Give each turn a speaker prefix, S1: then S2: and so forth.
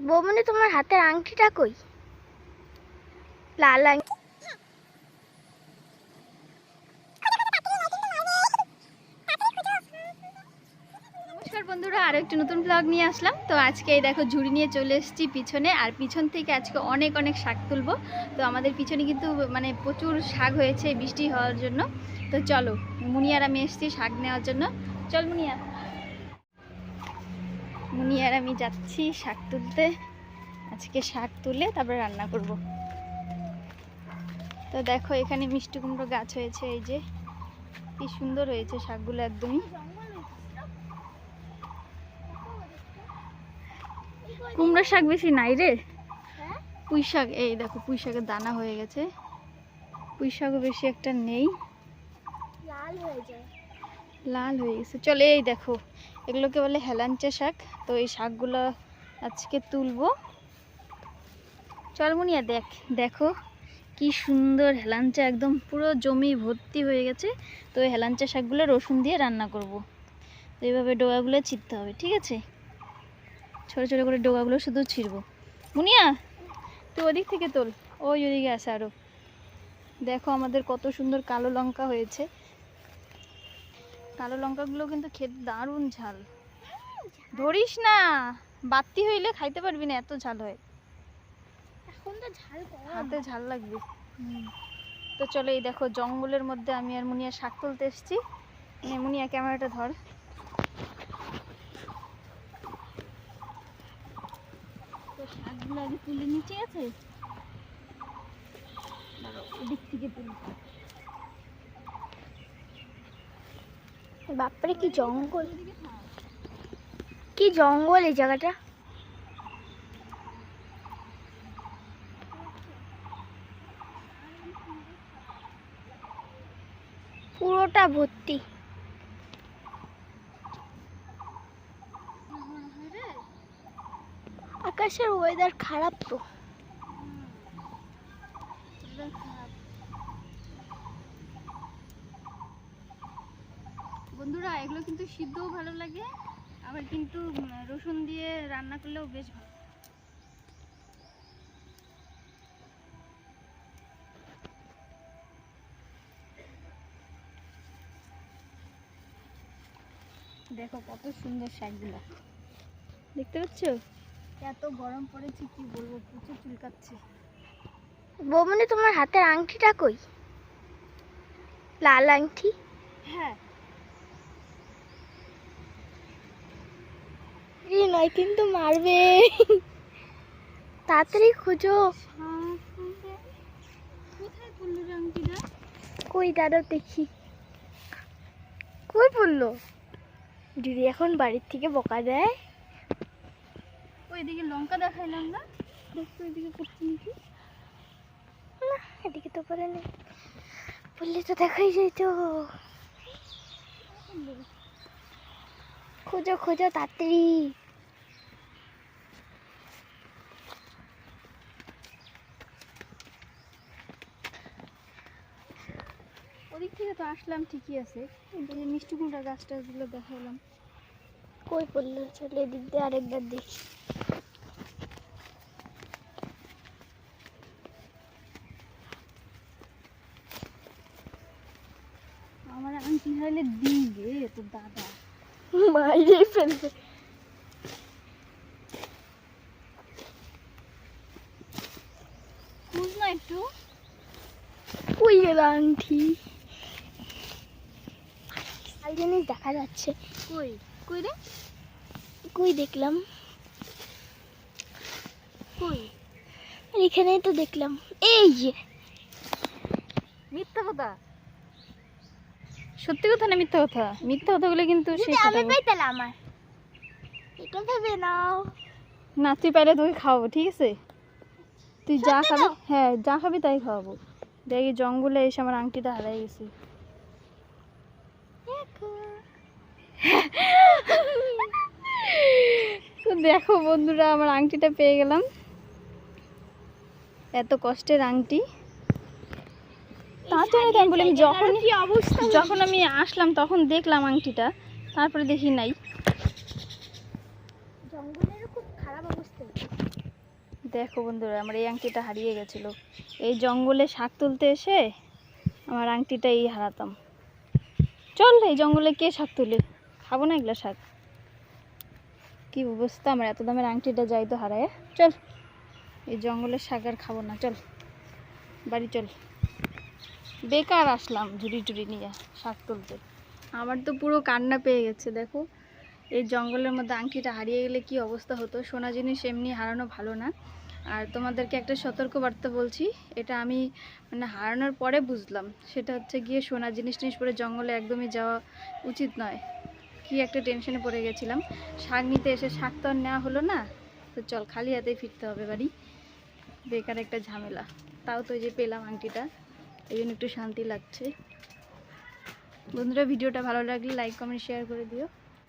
S1: বৌমনি তোমার হাতের আংটিটা কই? লাল আংটি।
S2: নমস্কার বন্ধুরা, আরো একটি নতুন ব্লগ নিয়ে আসলাম। তো আজকে এই দেখো ঝুড়ি নিয়ে চলে এসেছি পিছনে, আর পিছন থেকে আজকে অনেক অনেক শাক তুলবো। তো আমাদের পিছনে কিন্তু মানে প্রচুর শাক হয়েছে বৃষ্টি হওয়ার জন্য। তো চলো, মুনিয়ার আমি এসেছি শাক নেওয়ার জন্য। চল মুনিয়ার আমি যাচ্ছি শাক তুলতে। আজকে শাক তুলে তারপরে রান্না করব। তো দেখো এখানে মিষ্টি কুমড়ো গাছ হয়েছে, এই যে কি সুন্দর হয়েছে শাকগুলো একদমই। কুমড়ো শাক বেশি নাই রে, পুঁই শাক। এই দেখো পুঁই শাকের দানা হয়ে গেছে, পুঁই শাকও বেশি একটা নেই, লাল হয়ে গেছে। চলে এই দেখো, এগুলোকে বলে হেলাঞ্চা শাক। তো এই শাকগুলো আজকে তুলবো। চল মুনিয়া দেখো কি সুন্দর হেলাঞ্চা, একদম পুরো জমি ভর্তি হয়ে গেছে। তো এই হেলাঞ্চা শাকগুলো রসুন দিয়ে রান্না করব। তো এইভাবে ডোগাগুলো ছিঁড়তে হবে, ঠিক আছে? ছোটো ছোটো করে ডোগাগুলো শুধু ছিঁড়বো। মুনিয়া তুই ওদিক থেকে তোল, ওই ওদিকে আছে আরো। দেখো আমাদের কত সুন্দর কালো লঙ্কা হয়েছে। কালো লঙ্কাগুলো কিন্তু খেতে দারুণ ঝাল। ধরিস না, বাতি হইলে খাইতে পারবি না, এত ঝাল হয়।
S1: এখন তো ঝাল কম,
S2: হাতে ঝাল লাগবে। তো চলো, এই দেখো জঙ্গলের মধ্যে আমি আর মুনিয়া শাক তুলতে এসেছি। মুনিয়া ক্যামেরাটা ধর। তো শাকগুলো আগে তুলে নিচে আছে, এদিক থেকে তুলি।
S1: বাপরে কি জঙ্গল, কি জঙ্গল এই জায়গাটা। পুরোটা ভর্তি। আকাশের ওয়েদার খারাপ তো।
S2: বন্ধুরা এগুলো কিন্তু সিদ্ধও ভালো লাগে, আবার কিন্তু রসুন দিয়ে রান্না করলেও বেশ ভালো। দেখো কত সুন্দর শাকগুলো, দেখতে পাচ্ছ? এত গরম পড়েছে কি বলবো, প্রচুর চুলকাচ্ছে।
S1: বৌমনি তোমার হাতের আংটিটা কই? লাল আংটি।
S2: হ্যাঁ,
S1: নয় কিন্তু মারবে, তাড়াতাড়ি খুঁজো।
S2: কোথায় পড়লো রে আংটিটা?
S1: কই দাদা দেখি, কই পড়লো? দিদি এখন বাড়ির থেকে বকা দেয়।
S2: ওইদিকে লঙ্কা দেখাইলাম না, দেখতো ওইদিকে করছি নাকি।
S1: না, এদিকে তো পড়ে নেই, পড়লে তো দেখাই যেত। খুঁজো খুঁজো তাড়াতাড়ি।
S2: ওদিক থেকে তো আসলাম ঠিকই আছে, কিন্তু এই মিষ্টি কুমড়া গাছ টাছগুলো দেখাইলাম।
S1: কই পড়লো? চলে এদিক দিয়ে আরেকবার দেখি।
S2: আমার আংটি হারাইলে দিবে তো দাদা,
S1: মাইরে ফেলবে।
S2: খুঁজ না একটু।
S1: কই গেল আংটি? আর জিনিস দেখা যাচ্ছে।
S2: কই কই রে?
S1: কই দেখলাম?
S2: কই?
S1: আর এখানেই তো দেখলাম, এই যে।
S2: মিথ্যা কথা, সত্যি কথা না মিথ্যা কথা? মিথ্যা কথা বলে কিন্তু সেই
S1: আমি পাইতালাম আমার, এটা ভেবে নাও।
S2: না, তুই পাইলে তোকে খাওয়াবো, ঠিক আছে? তুই যা খাবি, হ্যাঁ যা খাবি তাই খাওয়াবো। দেখি জঙ্গলে এসে আমার আংটিটা হারাই গেছে। তো দেখো বন্ধুরা, আমার আংটিটা পেয়ে গেলাম। এত কষ্টের আংটি, তার জন্য আমি বলি, যখন আমি আসলাম তখন দেখলাম আংটিটা, তারপরে দেখি নাই।
S1: জঙ্গলের খুব খারাপ অবস্থা।
S2: দেখো বন্ধুরা, আমার এই আংটিটা হারিয়ে গেছিলো। এই জঙ্গলে শাক তুলতে এসে আমার আংটিটাই হারাতাম। চল, এই জঙ্গলে কে শাক তুলে? খাবো না এগুলো শাক। কি অবস্থা, আমার এত দামের আংটিটা যাই তো হারায়। চল, এই জঙ্গলের শাক আর খাবো না, চল বাড়ি চল। বেকার আসলাম ঝুড়ি টুড়ি নিয়ে শাক তুলতে। আমার তো পুরো কান্না পেয়ে গেছে। দেখো, এই জঙ্গলের মধ্যে আংটিটা হারিয়ে গেলে কি অবস্থা হতো। সোনা জিনিস এমনি হারানো ভালো না। আর তোমাদেরকে একটা সতর্কবার্তা বলছি, এটা আমি মানে হারানোর পরে বুঝলাম। সেটা হচ্ছে গিয়ে সোনা জিনিস পরে জঙ্গলে একদমই যাওয়া উচিত নয়। কি একটা টেনশনে পড়ে গেছিলাম। শাক নিতে এসে শাক তো আর নেওয়া হলো না। তো চল, খালি হাতেই ফিরতে হবে বাড়ি। বেকার একটা ঝামেলা। তাও তো যে পেলাম আংটিটা, এই জন্য একটু শান্তি লাগছে। বন্ধুরা, ভিডিওটা ভালো লাগলে লাইক কমেন্ট শেয়ার করে দিও।